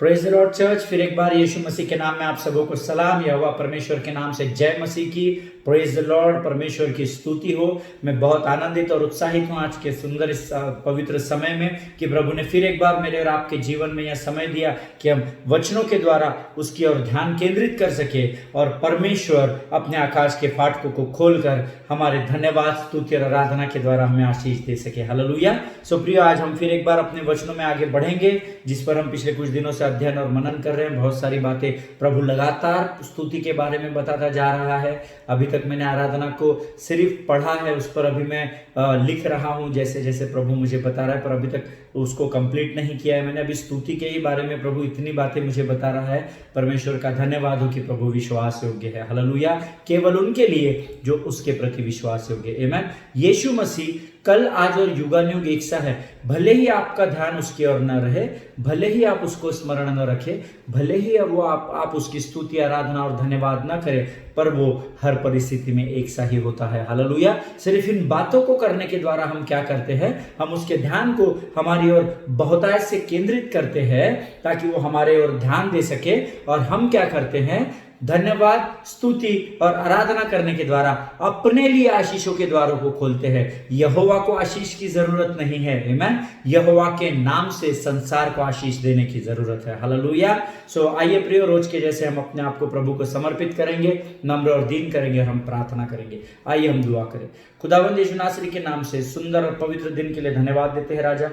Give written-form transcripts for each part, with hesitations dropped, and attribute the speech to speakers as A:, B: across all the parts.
A: Praise the Lord church. फिर एक बार यीशु मसीह के नाम में आप सबों को सलाम। यहोवा परमेश्वर के नाम से जय मसीह की। प्रेज द लॉर्ड, परमेश्वर की स्तुति हो। मैं बहुत आनंदित और उत्साहित हूँ आज के सुंदर इस पवित्र समय में कि प्रभु ने फिर एक बार मेरे और आपके जीवन में यह समय दिया कि हम वचनों के द्वारा उसकी ओर ध्यान केंद्रित कर सके और परमेश्वर अपने आकाश के फाटकों को खोलकर हमारे धन्यवाद, स्तुति और आराधना के द्वारा हमें आशीष दे सके। हालेलुया। सो प्रिय, आज हम फिर एक बार अपने वचनों में आगे बढ़ेंगे जिस पर हम पिछले कुछ दिनों से अध्ययन और मनन कर रहे हैं। बहुत सारी बातें प्रभु लगातार स्तुति के बारे में बताता जा रहा है। अभी तक मैंने आराधना को सिर्फ पढ़ा है, उस पर अभी मैं लिख रहा हूँ जैसे जैसे प्रभु मुझे बता रहा है, पर अभी तक उसको कंप्लीट नहीं किया है मैंने। अभी स्तुति के ही बारे में प्रभु इतनी बातें मुझे बता रहा है। परमेश्वर का धन्यवाद हो कि प्रभु विश्वास योग्य है। हालेलुया। केवल उनके लिए जो उसके प्रति विश्वास योग्य। आमीन। यीशु मसीह कल, आज और युगानुयुग एक सा है। भले ही आपका ध्यान उसकी ओर न रहे, भले ही आप उसको स्मरण न रखें, भले ही अब वो आप उसकी स्तुति, आराधना और धन्यवाद न करें, पर वो हर परिस्थिति में एक सा ही होता है। हालेलुया। सिर्फ इन बातों को करने के द्वारा हम क्या करते हैं, हम उसके ध्यान को हमारी ओर बहुतायत से केंद्रित करते हैं ताकि वो हमारे ओर ध्यान दे सके। और हम क्या करते हैं, धन्यवाद, स्तुति और आराधना करने के द्वारा अपने लिए आशीषों के द्वारों को खोलते हैं। यहोवा को आशीष की जरूरत नहीं है। आमीन। यहोवा के नाम से संसार को आशीष देने की जरूरत है। हालेलुया। सो आइए प्रियो, रोज के जैसे हम अपने आप को प्रभु को समर्पित करेंगे, नम्र और दीन करेंगे और हम प्रार्थना करेंगे। आइए हम दुआ करें। खुदावंद यीशु नासरी के नाम से सुंदर और पवित्र दिन के लिए धन्यवाद देते हैं राजा।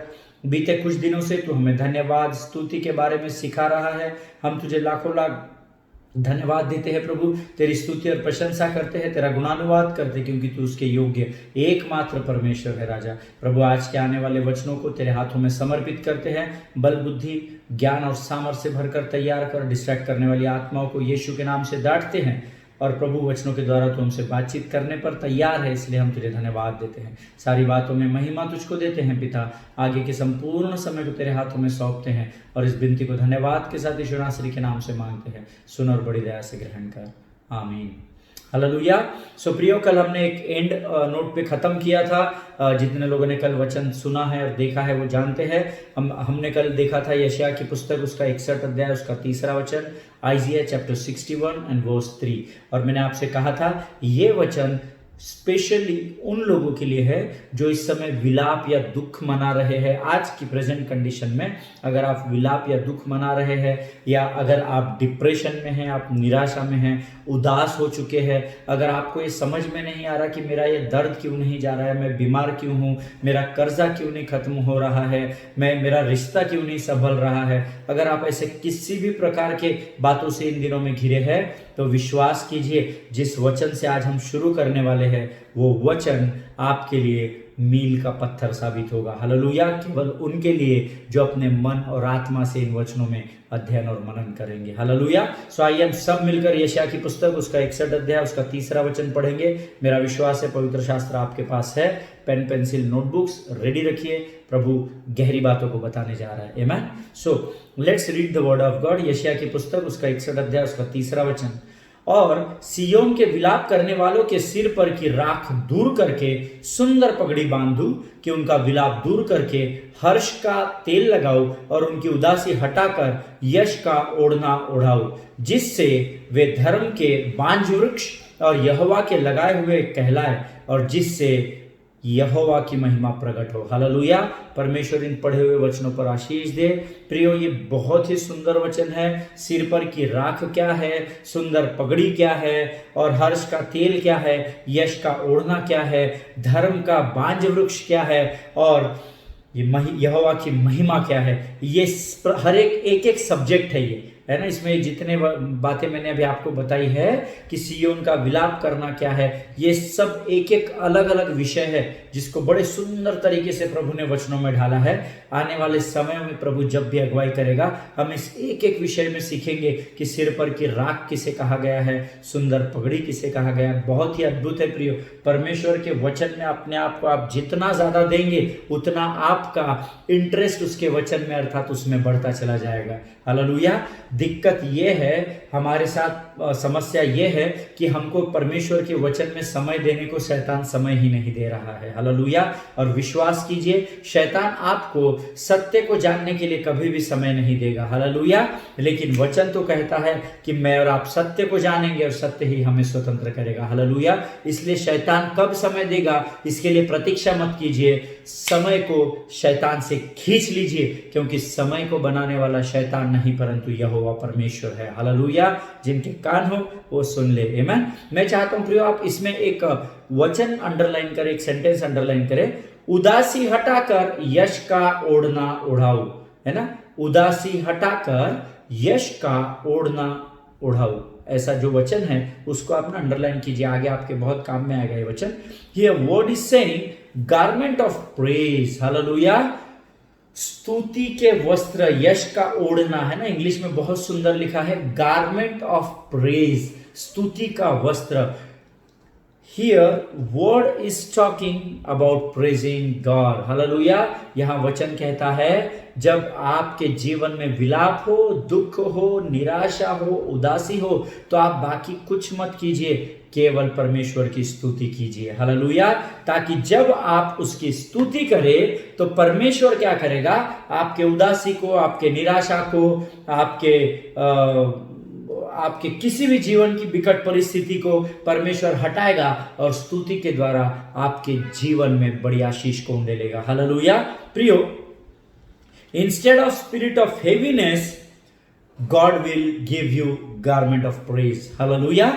A: बीते कुछ दिनों से तू हमें धन्यवाद, स्तुति के बारे में सिखा रहा है। हम तुझे लाखों लाख धन्यवाद देते हैं प्रभु, तेरी स्तुति और प्रशंसा करते हैं, तेरा गुणानुवाद करते हैं, क्योंकि तू उसके योग्य एकमात्र परमेश्वर है राजा। प्रभु, आज के आने वाले वचनों को तेरे हाथों में समर्पित करते हैं। बल, बुद्धि, ज्ञान और सामर्थ्य से भरकर तैयार कर। डिस्ट्रैक्ट करने वाली आत्माओं को यीशु के नाम से डांटते हैं। और प्रभु, वचनों के द्वारा तू हमसे बातचीत करने पर तैयार है, इसलिए हम तुझे धन्यवाद देते हैं। सारी बातों में महिमा तुझको देते हैं पिता। आगे के संपूर्ण समय को तेरे हाथों में सौंपते हैं और इस विनती को धन्यवाद के साथ यीशु नासरी के नाम से मांगते हैं। सुन और बड़ी दया से ग्रहण कर। आमीन। हालेलुया। सो प्रियो, कल हमने एक एंड नोट पे ख़त्म किया था। जितने लोगों ने कल वचन सुना है और देखा है वो जानते हैं। हमने कल देखा था यशायाह की पुस्तक, उसका 61 अध्याय, उसका 3रा वचन, आइजिया चैप्टर 61 एंड वर्स 3। और मैंने आपसे कहा था ये वचन स्पेशली उन लोगों के लिए है जो इस समय विलाप या दुख मना रहे हैं। आज की प्रेजेंट कंडीशन में अगर आप विलाप या दुख मना रहे हैं, या अगर आप डिप्रेशन में हैं, आप निराशा में हैं, उदास हो चुके हैं, अगर आपको ये समझ में नहीं आ रहा कि मेरा ये दर्द क्यों नहीं जा रहा है, मैं बीमार क्यों हूँ, मेरा कर्जा क्यों नहीं खत्म हो रहा है, मेरा रिश्ता क्यों नहीं संभल रहा है, अगर आप ऐसे किसी भी प्रकार के बातों से इन दिनों में घिरे हैं, तो विश्वास कीजिए, जिस वचन से आज हम शुरू करने वाले हैं वो वचन आपके लिए मील का पत्थर साबित होगा। हालेलुया। केवल उनके लिए जो अपने मन और आत्मा से इन वचनों में अध्ययन और मनन करेंगे। हालेलुया। सो आइए हम सब मिलकर यशायाह की पुस्तक, उसका 61 अध्याय, उसका 3रा वचन पढ़ेंगे। मेरा विश्वास है पवित्र शास्त्र आपके पास है। पेन, पेंसिल, नोटबुक्स रेडी रखिए। प्रभु गहरी बातों को बताने जा रहा है। आमीन। So let's read the word of God. यशायाह की पुस्तक, उसका 61 अध्याय, उसका 3रा वचन। और सियोन के विलाप करने वालों के सिर पर की राख दूर करके सुंदर पगड़ी बांधू, कि उनका विलाप दूर करके हर्ष का तेल लगाओ और उनकी उदासी हटाकर यश का ओढ़ना ओढ़ाओ, जिससे वे धर्म के बांझ वृक्ष और यहोवा के लगाए हुए कहलाए, और जिससे यहोवा की महिमा प्रकट हो। हालेलुया। परमेश्वर इन पढ़े हुए वचनों पर आशीष दे। प्रियो, ये बहुत ही सुंदर वचन है। सिर पर की राख क्या है, सुंदर पगड़ी क्या है, और हर्ष का तेल क्या है, यश का ओढ़ना क्या है, धर्म का बांझ वृक्ष क्या है, और ये यहोवा की महिमा क्या है। ये हर एक सब्जेक्ट है, ये है ना। इसमें जितने बातें मैंने अभी आपको बताई है कि सियोन का विलाप करना क्या है, ये सब एक एक अलग अलग विषय है जिसको बड़े सुंदर तरीके से प्रभु ने वचनों में ढाला है। आने वाले समय में प्रभु जब भी अगुवाई करेगा, हम इस एक एक विषय में सीखेंगे कि सिर पर की राख किसे कहा गया है, सुंदर पगड़ी किसे कहा गया है। बहुत ही अद्भुत है प्रियो। परमेश्वर के वचन में अपने आप को आप जितना ज्यादा देंगे, उतना आपका इंटरेस्ट उसके वचन में, अर्थात उसमें बढ़ता चला जाएगा। हालेलुया। दिक्कत ये है, हमारे साथ समस्या ये है कि हमको परमेश्वर के वचन में समय देने को शैतान समय ही नहीं दे रहा है। हालेलुया। और विश्वास कीजिए, शैतान आपको सत्य को जानने के लिए कभी भी समय नहीं देगा। हालेलुया। लेकिन वचन तो कहता है कि मैं और आप सत्य को जानेंगे और सत्य ही हमें स्वतंत्र करेगा। हालेलुया। इसलिए शैतान कब समय देगा इसके लिए प्रतीक्षा मत कीजिए, समय को शैतान से खींच लीजिए, क्योंकि समय को बनाने वाला शैतान नहीं परंतु यहोवा परमेश्वर है। हालेलुया। जिनके कान हो वो सुन ले। आमीन। मैं चाहता हूं प्रियो आप इसमें एक वचन अंडरलाइन करें, एक सेंटेंस अंडरलाइन करें, उदासी हटाकर यश का ओढ़ना ओढ़ाओ। है ना, उदासी हटाकर यश का ओढ़ना ओढ़ाओ, ऐसा जो वचन है उसको आप ना अंडरलाइन कीजिए, आगे आपके बहुत काम में आएगा ये वचन। Here word is saying garment of praise. Hallelujah. स्तुति के वस्त्र, यश का ओढ़ना, है ना, इंग्लिश में बहुत सुंदर लिखा है गारमेंट ऑफ प्रेज, स्तुति का वस्त्र। Here word is talking about praising God. Hallelujah. यहां वचन कहता है जब आपके जीवन में विलाप हो, दुख हो, निराशा हो, उदासी हो, तो आप बाकी कुछ मत कीजिए, केवल परमेश्वर की स्तुति कीजिए। हालेलुया। ताकि जब आप उसकी स्तुति करें तो परमेश्वर क्या करेगा, आपके उदासी को, आपके निराशा को, आपके किसी भी जीवन की विकट परिस्थिति को परमेश्वर हटाएगा और स्तुति के द्वारा आपके जीवन में बड़ी आशीष को डालेगा। हालेलुया। प्रियो, instead of spirit of heaviness God will give you garment of praise. Hallelujah.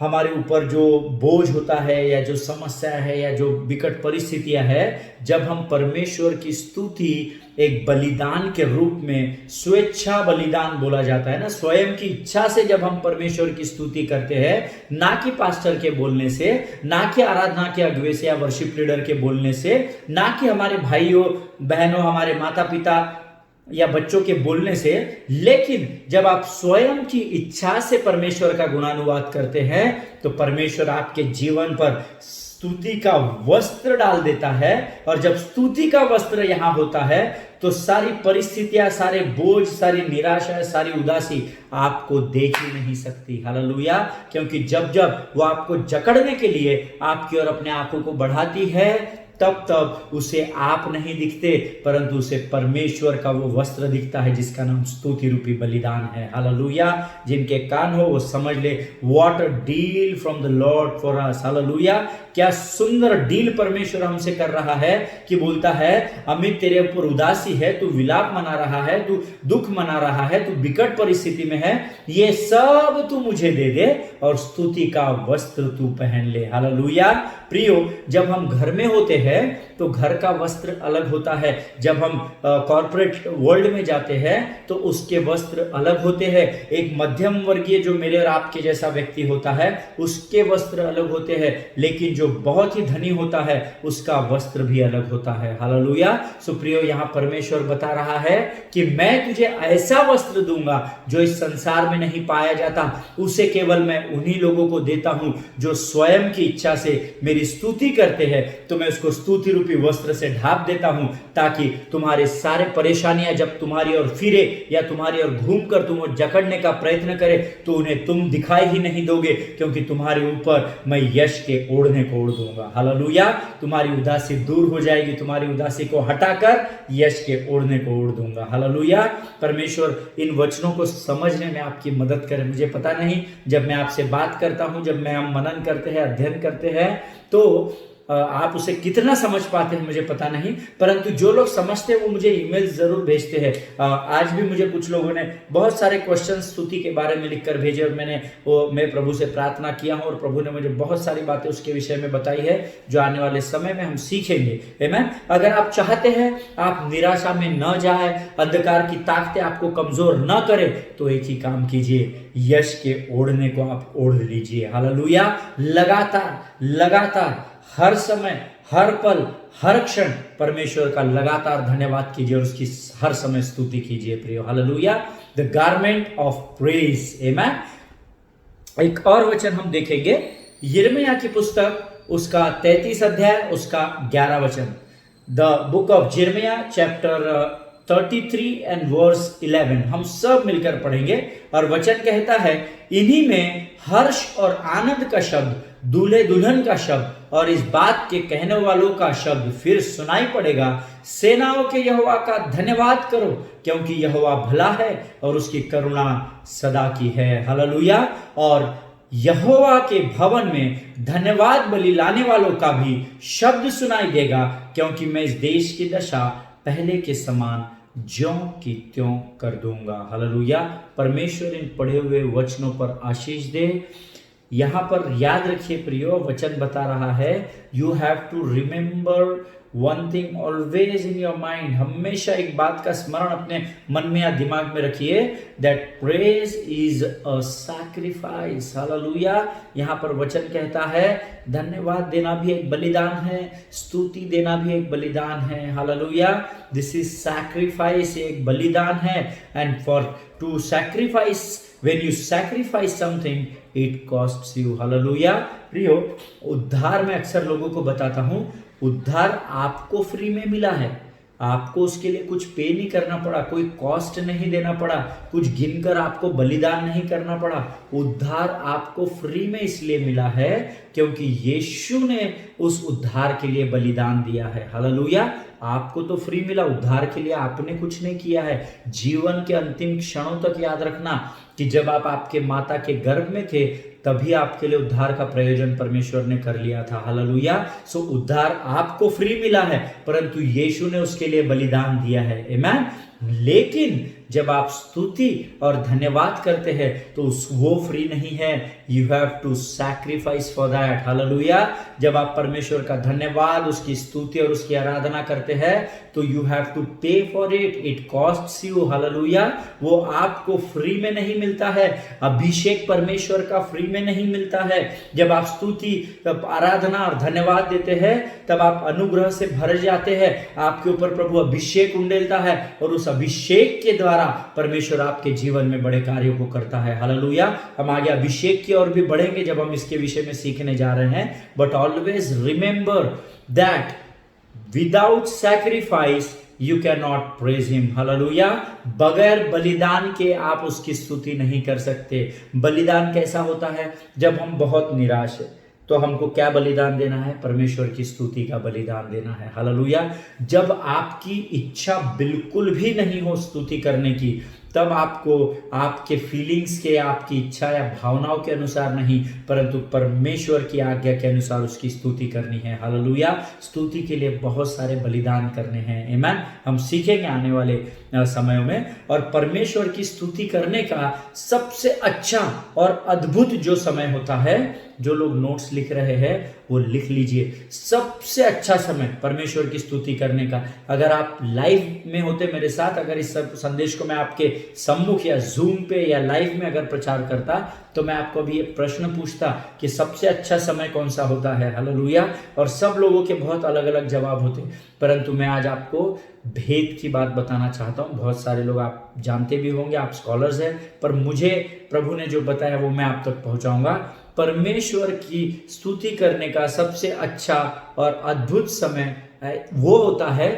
A: हमारे ऊपर जो बोझ होता है या जो समस्या है या जो विकट परिस्थितियां है, जब हम परमेश्वर की स्तुति एक बलिदान के रूप में, स्वेच्छा बलिदान बोला जाता है ना, स्वयं की इच्छा से जब हम परमेश्वर की स्तुति करते हैं, ना कि पास्टर के बोलने से, ना कि आराधना के अगुवे से या वर्शिप लीडर के बोलने से, ना कि हमारे भाइयों बहनों, हमारे माता पिता या बच्चों के बोलने से, लेकिन जब आप स्वयं की इच्छा से परमेश्वर का गुणानुवाद करते हैं तो परमेश्वर आपके जीवन पर स्तुति का वस्त्र डाल देता है। और जब स्तुति का वस्त्र यहां होता है तो सारी परिस्थितियां, सारे बोझ, सारी निराशा, सारी उदासी आपको देख ही नहीं सकती। हालेलुया। क्योंकि जब जब वो आपको जकड़ने के लिए आपकी ओर अपने आंखों को बढ़ाती है, तब तब उसे आप नहीं दिखते परंतु उसे परमेश्वर का वो वस्त्र दिखता है जिसका नाम स्तुति रूपी बलिदान है। हालेलुया। जिनके कान हो वो समझ ले, what a deal from the Lord for us. Hallelujah. क्या सुंदर डील परमेश्वर हमसे कर रहा है कि बोलता है अमित तेरे ऊपर उदासी है, तू विलाप मना रहा है, तू दुख मना रहा है, तू विकट परिस्थिति में है, ये सब तू मुझे दे दे और स्तुति का वस्त्र तू पहन ले। हालेलुया। प्रियो, जब हम घर में होते हैं तो घर का वस्त्र अलग होता है, जब हम कॉर्पोरेट वर्ल्ड में जाते हैं तो उसके वस्त्र अलग होते हैं। एक मध्यम वर्गीय जो मेरे और आपके जैसा व्यक्ति होता है उसके वस्त्र अलग होते हैं, लेकिन जो बहुत ही धनी होता है उसका वस्त्र भी अलग होता है। हालेलुया। सो प्रियो, यहां परमेश्वर बता रहा है कि मैं तुझे ऐसा वस्त्र दूंगा जो इस संसार में नहीं पाया जाता, उसे केवल मैं उन्हीं लोगों को देता हूं जो स्वयं की इच्छा से मेरी स्तुति करते हैं। तो मैं उसको स्तुति रूपी वस्त्र से ढाप देता हूं ताकि तुम्हारे सारे परेशानियां जब तुम्हारी ओर फिरे या तुम्हारी ओर घूमकर तुम जकड़ने का प्रयत्न करे तो उन्हें तुम दिखाई ही नहीं दोगे, क्योंकि तुम्हारे ऊपर मैं यश के ओढ़ने को ओढ़ दूंगा। हालेलुया। तुम्हारी उदासी दूर हो जाएगी, तुम्हारी उदासी को हटाकर यश के ओढ़ने को ओढ़ दूंगा। हालेलुया। परमेश्वर इन वचनों को समझने में आपकी मदद करे। मुझे पता नहीं, जब मैं आपसे बात करता हूं, जब मैं हम मनन करते हैं, अध्ययन करते हैं, तो आप उसे कितना समझ पाते हैं मुझे पता नहीं, परंतु जो लोग समझते हैं वो मुझे ईमेल जरूर भेजते हैं। आज भी मुझे कुछ लोगों ने बहुत सारे क्वेश्चन स्तुति के बारे में लिखकर भेजे और मैं प्रभु से प्रार्थना किया हूं और प्रभु ने मुझे बहुत सारी बातें उसके विषय में बताई है जो आने वाले समय में हम सीखेंगे। आमीन। अगर आप चाहते हैं आप निराशा में न जाए, अंधकार की ताकतें आपको कमजोर न करें, तो एक ही काम कीजिए, यश के ओढ़ने को आप ओढ़ लीजिए। हालेलुया। लगातार हर समय, हर पल, हर क्षण परमेश्वर का लगातार धन्यवाद कीजिए और उसकी हर समय स्तुति कीजिए। प्रियो, hallelujah. The garment of praise. आमीन। एक और वचन हम देखेंगे, यिर्मयाह की पुस्तक उसका 33 अध्याय उसका 11 वचन। द बुक ऑफ यिर्मयाह चैप्टर 33 एंड वर्स 11 हम सब मिलकर पढ़ेंगे। और वचन कहता है, इन्हीं में हर्ष और आनंद का शब्द, दूल्हे दुल्हन का शब्द और इस बात के कहने वालों का शब्द फिर सुनाई पड़ेगा, सेनाओं के यहोवा का धन्यवाद करो, क्योंकि यहोवा भला है और उसकी करुणा सदा की है। हालेलुया। और यहोवा के भवन में धन्यवाद बलि लाने वालों का भी शब्द सुनाई देगा, क्योंकि मैं इस देश की दशा पहले के समान ज्यों की त्यों कर दूंगा। हालेलुया। परमेश्वर इन पढ़े हुए वचनों पर आशीष दे। यहां पर याद रखिए प्रियो, वचन बता रहा है, you have to remember one thing always in your mind. हमेशा एक बात का स्मरण अपने मन में या दिमाग में रखिए, that praise is a sacrifice. Hallelujah. यहाँ पर वचन कहता है, धन्यवाद देना भी एक बलिदान है, स्तुति देना भी एक बलिदान है। हालेलुया। दिस इज सैक्रिफाइस, एक बलिदान है। And for to sacrifice, when you sacrifice something it costs you। Hallelujah. प्रियो, उद्धार में अक्सर लोगों को बताता हूं, उद्धार आपको फ्री में मिला है, आपको उसके लिए कुछ पे नहीं करना पड़ा, कोई कॉस्ट नहीं देना पड़ा, कुछ गिनकर आपको बलिदान नहीं करना पड़ा। उद्धार आपको फ्री में इसलिए मिला है क्योंकि यीशु ने उस उद्धार के लिए बलिदान दिया है। हालेलुया। आपको तो फ्री मिला, उद्धार के लिए आपने कुछ नहीं किया है। जीवन के अंतिम क्षणों तक याद रखना कि जब आप आपके माता के गर्भ में थे तभी आपके लिए उद्धार का प्रयोजन परमेश्वर ने कर लिया था। हालेलुया। सो उद्धार आपको फ्री मिला है, परंतु यीशु ने उसके लिए बलिदान दिया है। आमीन। लेकिन जब आप स्तुति और धन्यवाद करते हैं तो वो फ्री नहीं है, you have to sacrifice for that. Hallelujah. जब आप परमेश्वर का धन्यवाद, उसकी स्तुति और उसकी आराधना करते हैं तो यू हैव टू पे for it, it costs you. Hallelujah. वो आपको फ्री में नहीं मिलता है, अभिषेक परमेश्वर का फ्री में नहीं मिलता है। जब आप स्तुति, आराधना और धन्यवाद देते हैं तब आप अनुग्रह से भर जाते हैं, आपके ऊपर प्रभु अभिषेक उंडेलता है और उस अभिषेक के द्वारा परमेश्वर आपके जीवन में बड़े कार्यों को करता है। हालेलुया। हम आगे अभिषेक की ओर भी बढ़ेंगे जब हम इसके विषय में सीखने जा रहे हैं। But always remember that without sacrifice you can not praise him. Hallelujah. बगैर बलिदान के आप उसकी स्तुति नहीं कर सकते। बलिदान कैसा होता है? जब हम बहुत निराश है तो हमको क्या बलिदान देना है? परमेश्वर की स्तुति का बलिदान देना है। हालेलुया। जब आपकी इच्छा बिल्कुल भी नहीं हो स्तुति करने की, तब आपको आपके फीलिंग्स के, आपकी इच्छा या भावनाओं के अनुसार नहीं, परंतु परमेश्वर की आज्ञा के अनुसार उसकी स्तुति करनी है। हालेलुया। स्तुति के लिए बहुत सारे बलिदान करने हैं। आमीन। हम सीखेंगे आने वाले समयों में। और परमेश्वर की स्तुति करने का सबसे अच्छा और अद्भुत जो समय होता है, जो लोग नोट्स लिख रहे हैं वो लिख लीजिए, सबसे अच्छा समय परमेश्वर की स्तुति करने का। अगर आप लाइव में होते मेरे साथ, अगर इस संदेश को मैं आपके सम्मुख या जूम पे या लाइव में अगर प्रचार करता तो मैं आपको भी एक प्रश्न पूछता कि सबसे अच्छा समय कौन सा होता है। हालेलुया। और सब लोगों के बहुत अलग अलग जवाब होते, परंतु मैं आज आपको भेद की बात बताना चाहता हूँ। बहुत सारे लोग आप जानते भी होंगे, आप स्कॉलर्स हैं, पर मुझे प्रभु ने जो बताया वो मैं आप तक पहुंचाऊंगा। परमेश्वर की स्तुति करने का सबसे अच्छा और अद्भुत समय वो होता है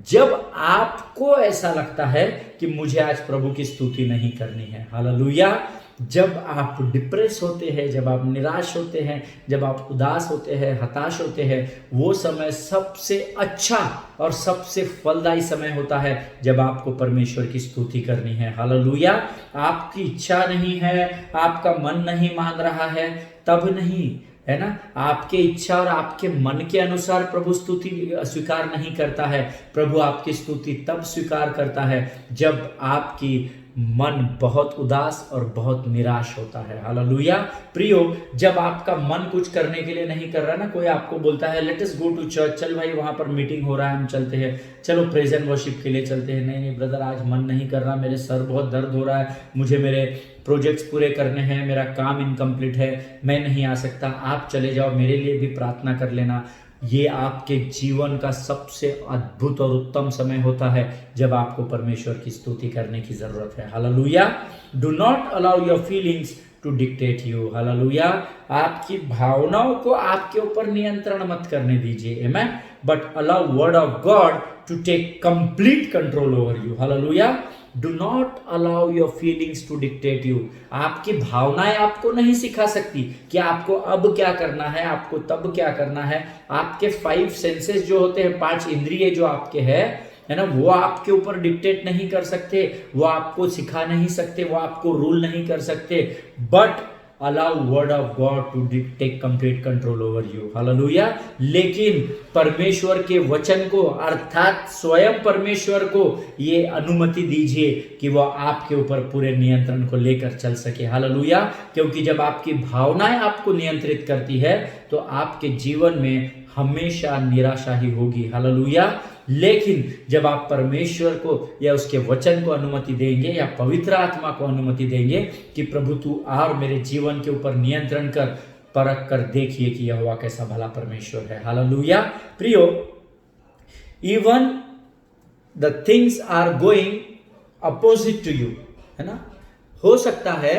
A: जब आपको ऐसा लगता है कि मुझे आज प्रभु की स्तुति नहीं करनी है। हालेलुया। जब आप डिप्रेस होते हैं, जब आप निराश होते हैं, जब आप उदास होते हैं, हताश होते हैं, वो समय सबसे अच्छा और सबसे फलदायी समय होता है जब आपको परमेश्वर की स्तुति करनी है। हालेलुया। आपकी इच्छा नहीं है, आपका मन नहीं मान रहा है, तब नहीं, है ना, आपके इच्छा और आपके मन के अनुसार प्रभु स्तुति स्वीकार नहीं करता है। प्रभु आपकी स्तुति तब स्वीकार करता है जब आपकी मन बहुत उदास और बहुत निराश होता है। हालेलुया। प्रियो, जब आपका मन कुछ करने के लिए नहीं कर रहा ना, कोई आपको बोलता है let us go to church, चल भाई वहां पर मीटिंग हो रहा है, हम चलते हैं, चलो प्रेज एंड वर्शिप के लिए चलते हैं। नहीं ब्रदर, आज मन नहीं कर रहा, मेरे सर बहुत दर्द हो रहा है, मुझे मेरे प्रोजेक्ट्स पूरे करने हैं, मेरा काम इनकम्प्लीट है, मैं नहीं आ सकता, आप चले जाओ, मेरे लिए भी प्रार्थना कर लेना। ये आपके जीवन का सबसे अद्भुत और उत्तम समय होता है जब आपको परमेश्वर की स्तुति करने की जरूरत है। Hallelujah. Do not allow your feelings to dictate you. Hallelujah. आपकी भावनाओं को आपके ऊपर नियंत्रण मत करने दीजिए। Amen. But allow word of God to take complete control over you. Hallelujah. Do not allow your feelings to dictate you. आपकी भावनाएं आपको नहीं सिखा सकती कि आपको अब क्या करना है, आपको तब क्या करना है। आपके 5 सेंसेस जो होते हैं, 5 इंद्रिय जो आपके है ना, वो आपके ऊपर डिक्टेट नहीं कर सकते, वो आपको सिखा नहीं सकते, वो आपको रूल नहीं कर सकते। But allow word of God to take complete control over you. Hallelujah. लेकिन परमेश्वर के वचन को अर्थात स्वयं परमेश्वर को ये अनुमति दीजिए कि वह आपके ऊपर पूरे नियंत्रण को लेकर चल सके। हालेलुया। क्योंकि जब आपकी भावनाएं आपको नियंत्रित करती है तो आपके जीवन में हमेशा निराशा ही होगी। हालेलुया। लेकिन जब आप परमेश्वर को या उसके वचन को अनुमति देंगे या पवित्र आत्मा को अनुमति देंगे कि प्रभु तू और मेरे जीवन के ऊपर नियंत्रण कर, परख कर देखिए कि यहोवा कैसा भला परमेश्वर है। हालेलुया। प्रियो, even the things are going opposite to you, है ना, हो सकता है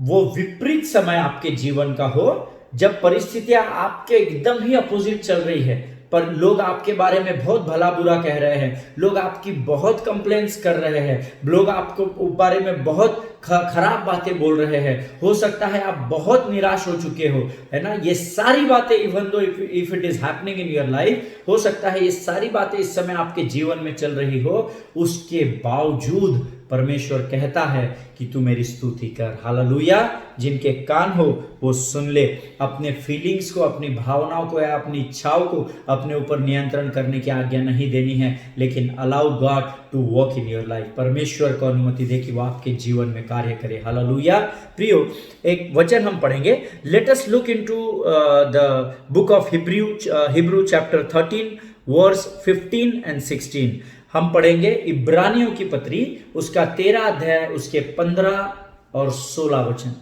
A: वो विपरीत समय आपके जीवन का हो, जब परिस्थितियां आपके एकदम ही अपोजिट चल रही है, पर लोग आपके बारे में बहुत भला बुरा कह रहे हैं, लोग आपकी बहुत कंप्लेंट्स कर रहे हैं, लोग आपको बारे में बहुत खराब बातें बोल रहे हैं। हो सकता है आप बहुत निराश हो चुके हो, है ना। ये सारी बातें, even though if it is happening in your life, हो सकता है ये सारी बातें इस समय आपके जीवन में चल रही हो, उसके बावजूद परमेश्वर कहता है कि तू मेरी स्तुति कर। हालेलुया। जिनके कान हो वो सुन ले। अपने फीलिंग्स को, अपनी भावनाओं को या अपनी इच्छाओं को अपने ऊपर नियंत्रण करने की आज्ञा नहीं देनी है, लेकिन allow God to work in your life. परमेश्वर को अनुमति दे कि वो आपके जीवन में कार्य करे। हालेलुया। प्रियो, एक वचन हम पढ़ेंगे। Let us look into the book of Hebrew chapter 13 verse 15 and 16। हम पढ़ेंगे इब्रानियों की पत्री, उसका 13 अध्याय, उसके 15 और 16 वचन।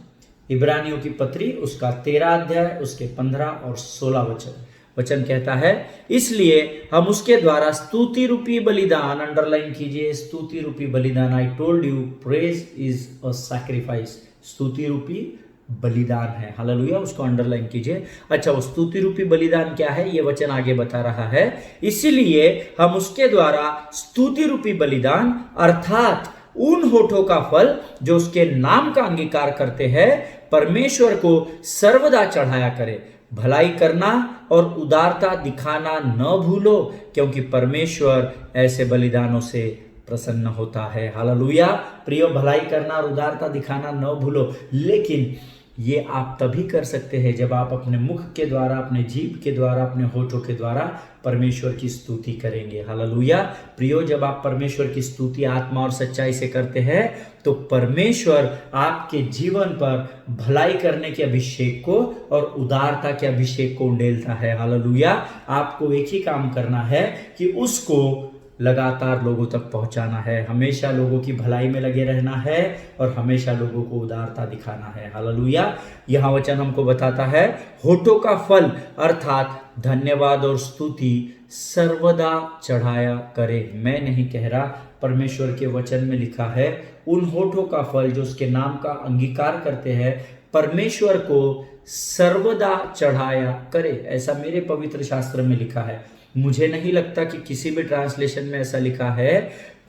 A: इब्रानियों की पत्री, उसका 13 अध्याय, उसके 15 और 16 वचन। वचन कहता है, इसलिए हम उसके द्वारा स्तुति रूपी बलिदान, अंडरलाइन कीजिए, स्तुति रूपी बलिदान। I told you praise is a sacrifice. स्तुति रूपी बलिदान है। हालेलुया। उसको अंडरलाइन कीजिए। अच्छा, वो स्तुति रूपी बलिदान क्या है, ये वचन आगे बता रहा है। इसीलिए हम उसके द्वारा स्तुति रूपी बलिदान अर्थात उन होठों का फल जो उसके नाम का अंगीकार करते हैं, परमेश्वर को सर्वदा चढ़ाया करे। भलाई करना और उदारता दिखाना न भूलो, क्योंकि परमेश्वर ऐसे बलिदानों से प्रसन्न होता है। हालेलुया। प्रियो, भलाई करना और उदारता दिखाना न भूलो, लेकिन ये आप तभी कर सकते हैं जब आप अपने मुख के द्वारा, अपने जीभ के द्वारा, अपने होठों के द्वारा परमेश्वर की स्तुति करेंगे। हालेलुया। प्रियो, जब आप परमेश्वर की स्तुति आत्मा और सच्चाई से करते हैं तो परमेश्वर आपके जीवन पर भलाई करने के अभिषेक को और उदारता के अभिषेक को उंडेलता है। हालेलुया। आपको एक ही काम करना है कि उसको लगातार लोगों तक पहुंचाना है, हमेशा लोगों की भलाई में लगे रहना है और हमेशा लोगों को उदारता दिखाना है। हालेलुया। यह वचन हमको बताता है, होठों का फल अर्थात धन्यवाद और स्तुति सर्वदा चढ़ाया करे। मैं नहीं कह रहा, परमेश्वर के वचन में लिखा है, उन होठों का फल जो उसके नाम का अंगीकार करते हैं, परमेश्वर को सर्वदा चढ़ाया करे। ऐसा मेरे पवित्र शास्त्र में लिखा है। मुझे नहीं लगता कि किसी भी ट्रांसलेशन में ऐसा लिखा है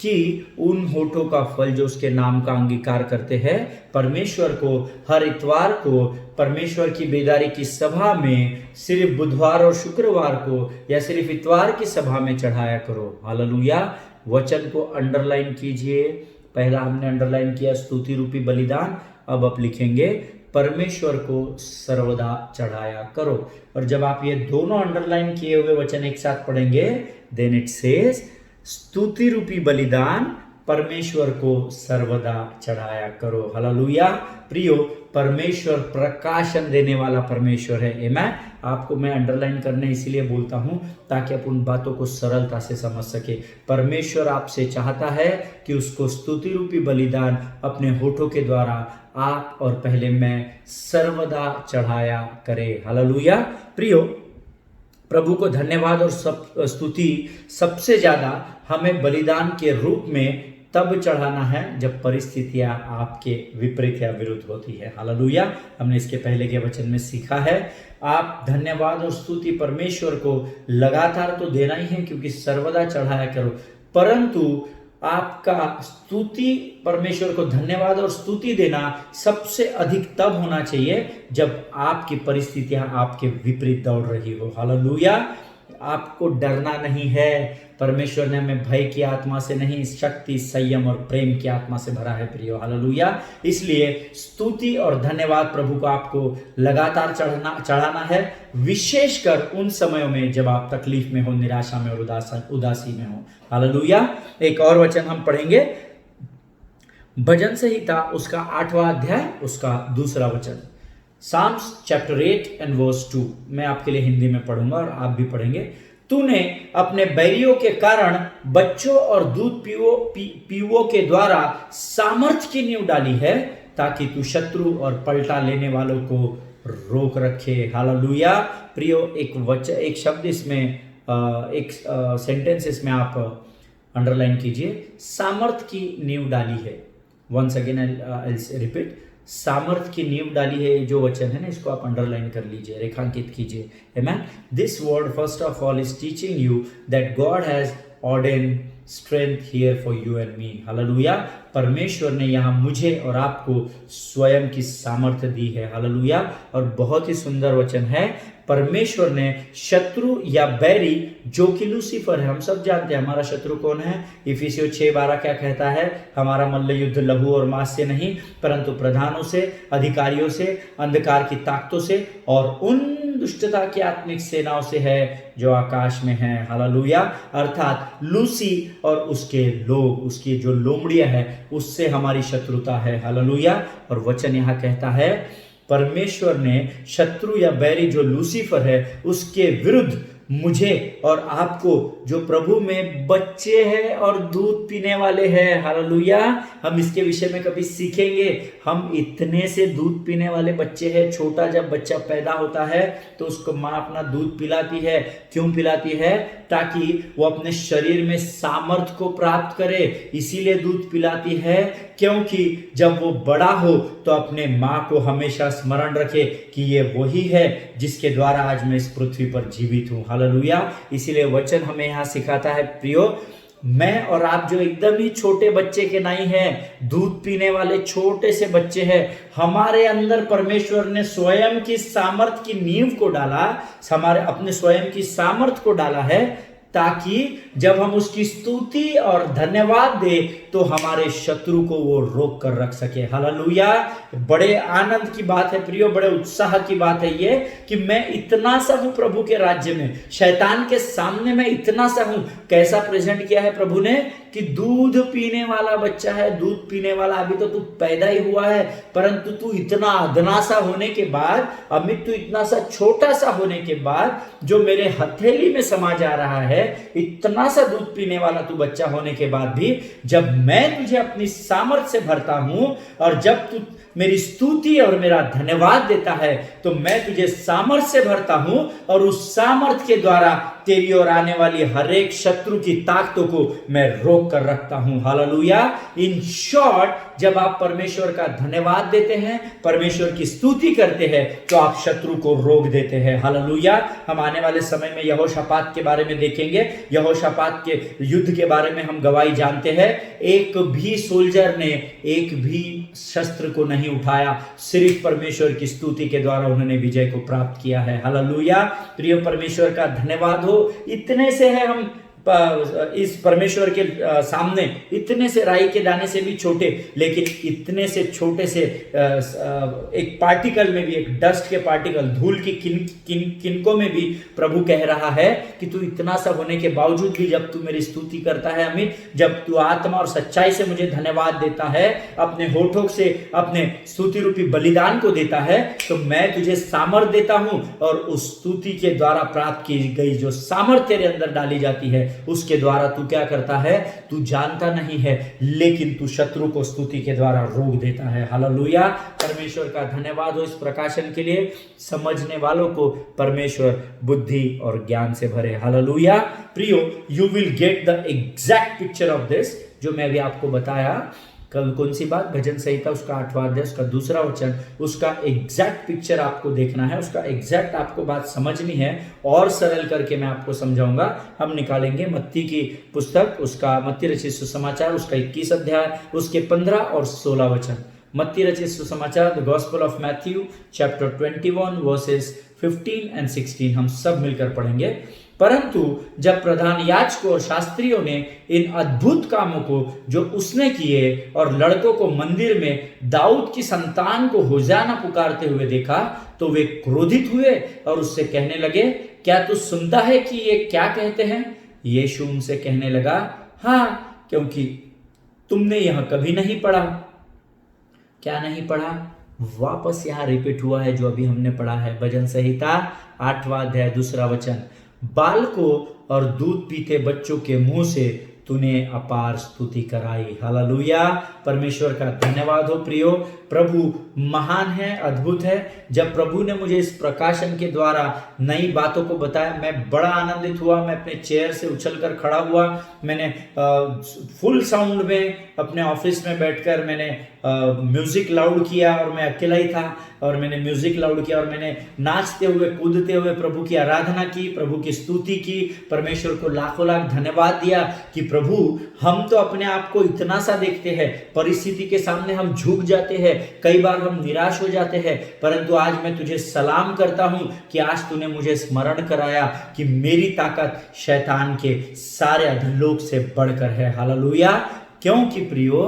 A: कि उन होठों का फल जो उसके नाम का अंगीकार करते हैं, परमेश्वर को हर इतवार को परमेश्वर की बेदारी की सभा में सिर्फ बुधवार और शुक्रवार को या सिर्फ इतवार की सभा में चढ़ाया करो। हालेलुया। वचन को अंडरलाइन कीजिए। पहला हमने अंडरलाइन किया स्तुति रूपी बलिदान, अब आप लिखेंगे परमेश्वर को सर्वदा चढ़ाया करो। और जब आप ये दोनों अंडरलाइन किए हुए वचन एक साथ पढ़ेंगे, देन इट सेज स्तुति रूपी बलिदान परमेश्वर को सर्वदा चढ़ाया करो। हालेलुया। प्रियो, परमेश्वर प्रकाशन देने वाला परमेश्वर है। आमीन। आपको मैं अंडरलाइन करने इसलिए बोलता हूं ताकि आप उन बातों को सरलता से समझ सके। परमेश्वर आपसे चाहता है कि उसको स्तुति रूपी बलिदान अपने होठों के द्वारा आप और पहले मैं सर्वदा चढ़ाया करे। हालेलुया। प्रियो, प्रभु को धन्यवाद और स्तुति सबसे ज्यादा हमें बलिदान के रूप में तब चढ़ाना है जब परिस्थितियां आपके विपरीत या विरुद्ध होती है। हालेलुया। हमने इसके पहले के वचन में सीखा है, आप धन्यवाद और स्तुति परमेश्वर को लगातार तो देना ही है, क्योंकि सर्वदा चढ़ाया करो, परंतु आपका स्तुति, परमेश्वर को धन्यवाद और स्तुति देना सबसे अधिक तब होना चाहिए जब आपकी परिस्थितियां आपके विपरीत दौड़ रही हो। हालेलुया। आपको डरना नहीं है, परमेश्वर ने हमें भय की आत्मा से नहीं, शक्ति, संयम और प्रेम की आत्मा से भरा है प्रियो। हालेलुया। इसलिए स्तुति और धन्यवाद प्रभु को आपको लगातार चढ़ाना है, विशेषकर उन समयों में जब आप तकलीफ में हो, निराशा में और उदासी में हो। हालेलुया। एक और वचन हम पढ़ेंगे, भजन संहिता उसका 8वां अध्याय उसका 2 वचन, Psalms chapter 8 and verse 2। मैं आपके लिए हिंदी में पढ़ूंगा और आप भी पढ़ेंगे। तूने अपने बैरियों के कारण बच्चों और दूध पीवों के द्वारा सामर्थ्य की नींव डाली है, ताकि तू शत्रु और पलटा लेने वालों को रोक रखे। हालेलुया। प्रियो, एक शब्द इसमें, एक सेंटेंस इसमें आप अंडरलाइन कीजिए, सामर्थ्य की नींव डाली है। वंस अगेन आई रिपीट, सामर्थ्य की नींव डाली है, जो वचन है ना, इसको आप अंडरलाइन कर लीजिए, रेखांकित कीजिए। Amen. This word first of all is teaching you that God has ordained strength here for you and me. Hallelujah. परमेश्वर ने यहाँ मुझे और आपको स्वयं की सामर्थ्य दी है। हालेलुया। और बहुत ही सुंदर वचन है, परमेश्वर ने शत्रु या बैरी, जो कि लूसीफर है, हम सब जानते हैं हमारा शत्रु कौन है। इफिसियों 6:12 क्या कहता है, हमारा मल्ल युद्ध लहू और मांस से नहीं, परंतु प्रधानों से, अधिकारियों से, अंधकार की ताकतों से और उन दुष्टता की आत्मिक सेनाओं से है जो आकाश में है। हालेलुया। अर्थात लूसी और उसके लोग, उसकी जो लोमड़ियां है, उससे हमारी शत्रुता है। हालेलुया। और वचन यहाँ कहता है, परमेश्वर ने शत्रु या बैरी जो लूसीफर है, उसके विरुद्ध मुझे और आपको, जो प्रभु में बच्चे हैं और दूध पीने वाले हैं। हालेलुया। हम इसके विषय में कभी सीखेंगे। हम इतने से दूध पीने वाले बच्चे हैं। छोटा जब बच्चा पैदा होता है तो उसको माँ अपना दूध पिलाती है। क्यों पिलाती है? ताकि वो अपने शरीर में सामर्थ्य को प्राप्त करे, इसीलिए दूध पिलाती है। क्योंकि जब वो बड़ा हो तो अपने माँ को हमेशा स्मरण रखे कि ये वही है जिसके द्वारा आज मैं इस पृथ्वी पर जीवित हूँ। हालेलुया। इसीलिए वचन हमें यहाँ सिखाता है, प्रियो, मैं और आप जो एकदम ही छोटे बच्चे के नहीं हैं, दूध पीने वाले छोटे से बच्चे हैं, हमारे अंदर परमेश्वर ने स्वयं की सामर्थ्य की नींव को डाला, हमारे अपने स्वयं की सामर्थ्य को डाला है, ताकि जब हम उसकी स्तुति और धन्यवाद दे तो हमारे शत्रु को वो रोक कर रख सके। हालेलुया। बड़े आनंद की बात है प्रियो, बड़े उत्साह की बात है ये कि मैं इतना सा हूं प्रभु के राज्य में, शैतान के सामने मैं इतना सा हूं। कैसा प्रेजेंट किया है प्रभु ने कि दूध पीने वाला बच्चा है, दूध पीने वाला, अभी तो तू पैदा ही हुआ है, परंतु तू इतना अदना सा होने के बाद, अमित तू इतना सा छोटा सा होने के बाद, जो मेरे हथेली में समा जा रहा है, इतना सा दूध पीने वाला तू बच्चा होने के बाद भी, जब मैं तुझे अपनी सामर्थ्य से भरता हूं और जब तू मेरी स्तुति और मेरा धन्यवाद देता है, तो मैं तुझे सामर्थ्य से भरता हूं और उस सामर्थ्य के द्वारा तेरी ओर आने वाली हर एक शत्रु की ताकतों को मैं रोक कर रखता हूं। हालेलुया। इन शॉर्ट, जब आप परमेश्वर का धन्यवाद देते हैं, परमेश्वर की स्तुति करते हैं, तो आप शत्रु को रोक देते हैं। हालेलुया। हम आने वाले समय में यहोशापात के बारे में देखेंगे। यहोशापात के युद्ध के बारे में हम गवाही जानते हैं। एक भी सोल्जर ने एक भी शस्त्र को नहीं उठाया, सिर्फ परमेश्वर की स्तुति के द्वारा उन्होंने विजय को प्राप्त किया है। हालेलुया। प्रिय, परमेश्वर का धन्यवाद हो। इतने से है हम इस परमेश्वर के सामने, इतने से राई के दाने से भी छोटे, लेकिन इतने से छोटे से एक पार्टिकल में भी, एक डस्ट के पार्टिकल, धूल की किनकों में भी प्रभु कह रहा है कि तू इतना सा होने के बावजूद भी जब तू मेरी स्तुति करता है अमित, जब तू आत्मा और सच्चाई से मुझे धन्यवाद देता है, अपने होठों से अपने स्तुति रूपी बलिदान को देता है, तो मैं तुझे सामर्थ्य देता हूं और उस स्तुति के द्वारा प्राप्त की गई जो सामर्थ्य तेरे अंदर डाली जाती है, उसके द्वारा तू क्या करता है? तू जानता नहीं है, लेकिन तू शत्रु को स्तुति के द्वारा रोक देता है। हालेलुया। परमेश्वर का धन्यवाद हो इस प्रकाशन के लिए। समझने वालों को परमेश्वर बुद्धि और ज्ञान से भरे। हालेलुया। प्रियो, you will get the exact picture of this. जो मैं अभी आपको बताया। कल कौन सी बात? भजन संहिता उसका 8वां अध्याय उसका 2रा वचन, उसका एग्जैक्ट पिक्चर आपको देखना है, उसका एग्जैक्ट आपको बात समझनी है और सरल करके मैं आपको समझाऊंगा। हम निकालेंगे मत्ती की पुस्तक, उसका मत्ती रचित सुसमाचार उसका 21 अध्याय उसके 15 और 16 वचन। मत्ती रचित सुसमाचार, the gospel of Matthew chapter 21 versus 15 and 16 हम सब मिलकर पढ़ेंगे। परंतु जब प्रधान याजकों और शास्त्रियों ने इन अद्भुत कामों को जो उसने किए और लड़कों को मंदिर में दाऊद की संतान को होशाना पुकारते हुए देखा, तो वे क्रोधित हुए और उससे कहने लगे, क्या तू सुनता है कि ये क्या कहते हैं? यीशु उनसे कहने लगा, हाँ, क्योंकि तुमने यह कभी नहीं पढ़ा। क्या नहीं पढ़ा? वापस यहां रिपीट हुआ है जो अभी हमने पढ़ा है, भजन संहिता 8वां अध्याय 2रा वचन। बालकों और दूध पीते बच्चों के मुंह से तूने अपार स्तुति कराई। हालेलुया, परमेश्वर का धन्यवाद हो प्रियो। प्रभु महान है, अद्भुत है। जब प्रभु ने मुझे इस प्रकाशन के द्वारा नई बातों को बताया, मैं बड़ा आनंदित हुआ। मैं अपने चेयर से उछलकर खड़ा हुआ। मैंने फुल साउंड में अपने ऑफिस में बैठकर मैंने म्यूजिक लाउड किया और मैं अकेला ही था और मैंने म्यूजिक लाउड किया और मैंने नाचते हुए कूदते हुए प्रभु की आराधना की, प्रभु की स्तुति की, परमेश्वर को लाखों लाख धन्यवाद दिया कि प्रभु हम तो अपने आप को इतना सा देखते हैं, परिस्थिति के सामने हम झुक जाते हैं, कई बार हम निराश हो जाते हैं, परंतु आज मैं तुझे सलाम करता हूं कि आज तूने मुझे स्मरण कराया कि मेरी ताकत शैतान के सारे अधोलोक से बढ़कर है। हालेलुया, क्योंकि प्रियो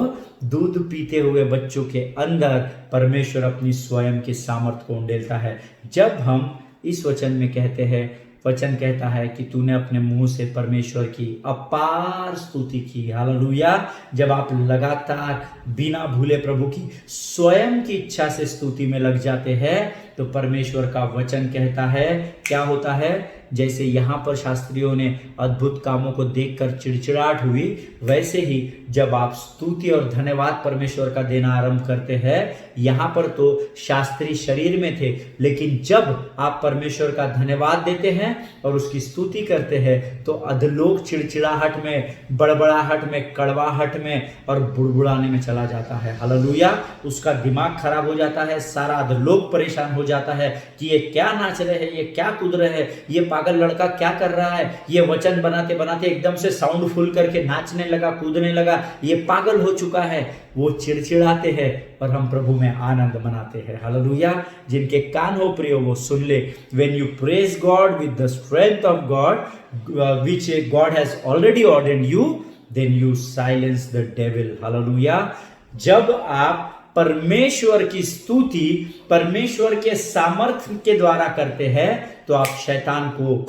A: दूध पीते हुए बच्चों के अंदर परमेश्वर अपनी स्वयं की सामर्थ को उंडेलता है। जब हम इस वचन में कहते हैं, वचन कहता है कि तूने अपने मुंह से परमेश्वर की अपार स्तुति की। हालेलुया, जब आप लगातार बिना भूले प्रभु की स्वयं की इच्छा से स्तुति में लग जाते हैं तो परमेश्वर का वचन कहता है क्या होता है। जैसे यहाँ पर शास्त्रियों ने अद्भुत कामों को देखकर चिड़चिड़ाहट हुई, वैसे ही जब आप स्तुति और धन्यवाद परमेश्वर का देना आरंभ करते हैं, यहाँ पर तो शास्त्री शरीर में थे, लेकिन जब आप परमेश्वर का धन्यवाद देते हैं और उसकी स्तुति करते हैं तो अधलोक चिड़चिड़ाहट में, बड़बड़ाहट में, कड़वाहट में और बुड़बुड़ाने में चला जाता है। हालेलुया, उसका दिमाग खराब हो जाता है, सारा अधलोक परेशान हो जाता है कि ये क्या नाच रहे हैं, ये क्या कूद रहे हैं, ये पागल लड़का क्या कर रहा है, ये वचन बनाते बनाते एकदम से साउंड फुल करके नाचने लगा, कूदने लगा, ये पागल हो चुका है। वो चिड़चिड़ाते हैं और हम प्रभु में आनंद मनाते हैं। हालेलुया, जिनके कान हो प्रियो वो सुन ले। When you praise God with the strength of God which God has already ordained you, then you silence the devil. Hallelujah, जब आप परमेश्वर की स्तुति परमेश्वर के सामर्थ्य के द्वारा करते हैं तो आप शैतान को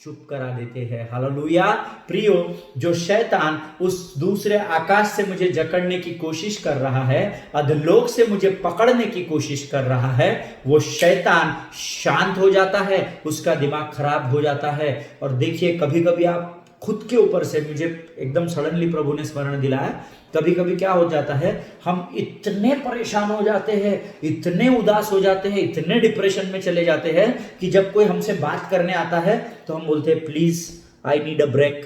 A: चुप करा देते हैं। हालेलुया, प्रियो, जो शैतान उस दूसरे आकाश से मुझे जकड़ने की कोशिश कर रहा है, अधलोक से मुझे पकड़ने की कोशिश कर रहा है, वो शैतान शांत हो जाता है, उसका दिमाग खराब हो जाता है। और देखिए, कभी कभी आप खुद के ऊपर से, मुझे एकदम सडनली प्रभु ने स्मरण दिलाया, कभी कभी क्या हो जाता है, हम इतने परेशान हो जाते हैं, इतने उदास हो जाते हैं, इतने डिप्रेशन में चले जाते हैं कि जब कोई हमसे बात करने आता है तो हम बोलते हैं please I need a break,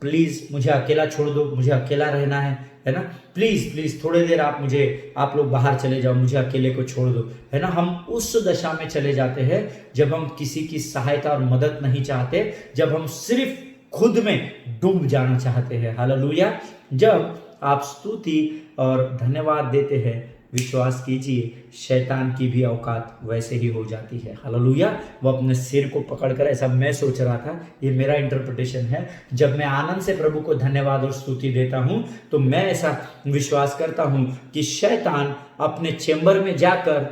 A: please मुझे अकेला छोड़ दो, मुझे अकेला रहना है ना, प्लीज प्लीज थोड़ी देर आप लोग बाहर चले जाओ, मुझे अकेले को छोड़ दो, है ना। हम उस दशा में चले जाते हैं जब हम किसी की सहायता और मदद नहीं चाहते, जब हम सिर्फ खुद में डूब जाना चाहते हैं। हालेलुया, जब आप स्तुति और धन्यवाद देते हैं, विश्वास कीजिए शैतान की भी औकात वैसे ही हो जाती है। हालेलुया, वो अपने सिर को पकड़कर, ऐसा मैं सोच रहा था, ये मेरा इंटरप्रिटेशन है, जब मैं आनंद से प्रभु को धन्यवाद और स्तुति देता हूं तो मैं ऐसा विश्वास करता हूं कि शैतान अपने चेंबर में जाकर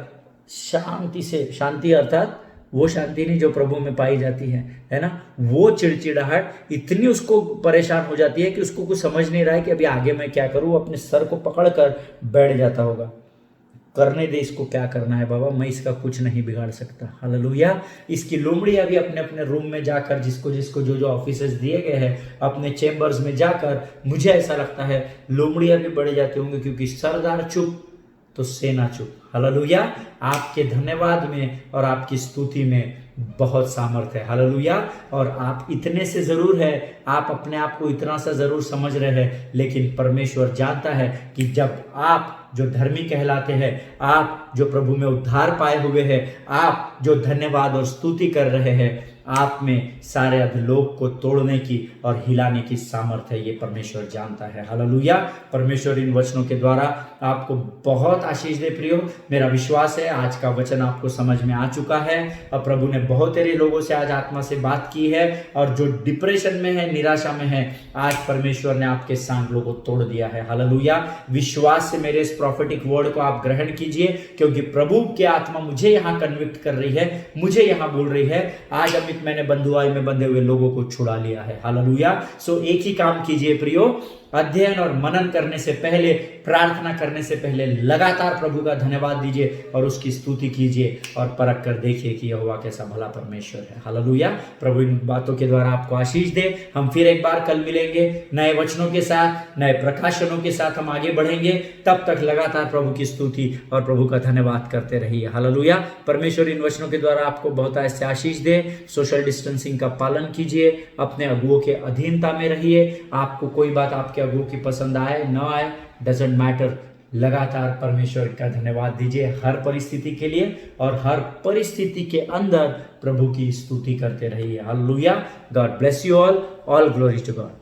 A: शांति से, शांति अर्थात वो शांति नहीं जो प्रभु में पाई जाती है ना, वो चिड़चिड़ाहट इतनी उसको परेशान हो जाती है कि उसको कुछ समझ नहीं रहा है कि अभी आगे मैं क्या करूं, अपने सर को पकड़कर बैठ जाता होगा, करने दे इसको, क्या करना है बाबा, मैं इसका कुछ नहीं बिगाड़ सकता। हालेलुया, इसकी लोमड़ियां भी अपने अपने रूम में जाकर, जिसको जिसको जो जो ऑफिसेस दिए गए हैं, अपने चेंबर्स में जाकर, मुझे ऐसा लगता है लोमड़ियां भी बढ़ जाती होंगी, क्योंकि सरदार चुप तो सेना चुप। हालेलुया, आपके धन्यवाद में और आपकी स्तुति में बहुत सामर्थ है। हालेलुया। और आप इतने से जरूर है, आप अपने आप को इतना सा जरूर समझ रहे हैं, लेकिन परमेश्वर जानता है कि जब आप जो धर्मी कहलाते हैं, आप जो प्रभु में उद्धार पाए हुए हैं, आप जो धन्यवाद और स्तुति कर रहे हैं, आप में सारे अधलोक को तोड़ने की और हिलाने की सामर्थ्य है, ये परमेश्वर जानता है। हालेलुया। परमेश्वर इन वचनों के द्वारा आपको बहुत आशीष दे प्रियो। मेरा विश्वास है आज का वचन आपको समझ में आ चुका है और प्रभु ने बहुत सारे लोगों से आज आत्मा से बात की है, और जो डिप्रेशन में है, निराशा में है, आज परमेश्वर ने आपके सांगलों को तोड़ दिया है। हालेलुया। विश्वास से मेरे इस प्रॉफिटिक वर्ड को आप ग्रहण कीजिए, क्योंकि प्रभु की आत्मा मुझे यहाँ कन्विक्ट कर रही है, मुझे यहाँ बोल रही है, आज अमित मैंने बंधुआई में बंधे हुए लोगों को छुड़ा लिया है। हालेलुया। सो एक ही काम कीजिए प्रियो, अध्ययन और मनन करने से पहले, प्रार्थना करने से पहले लगातार प्रभु का धन्यवाद दीजिए और उसकी स्तुति कीजिए और परख कर देखिए कि यहोवा कैसा भला परमेश्वर है। हालेलुया। प्रभु इन बातों के द्वारा आपको आशीष दे। हम फिर एक बार कल मिलेंगे नए वचनों के साथ, नए प्रकाशनों के साथ हम आगे बढ़ेंगे। तब तक लगातार प्रभु की स्तुति और प्रभु का धन्यवाद करते रहिए। हालेलुया। परमेश्वर इन वचनों के द्वारा आपको बहुत ऐसे आशीष दे। सोशल डिस्टेंसिंग का पालन कीजिए, अपने अगुओं के अधीनता में रहिए। आपको कोई बात आपके अगुओं की पसंद आए न आए, डजेंट मैटर, लगातार परमेश्वर का धन्यवाद दीजिए हर परिस्थिति के लिए, और हर परिस्थिति के अंदर प्रभु की स्तुति करते रहिए। Hallelujah. God bless you all glory to God.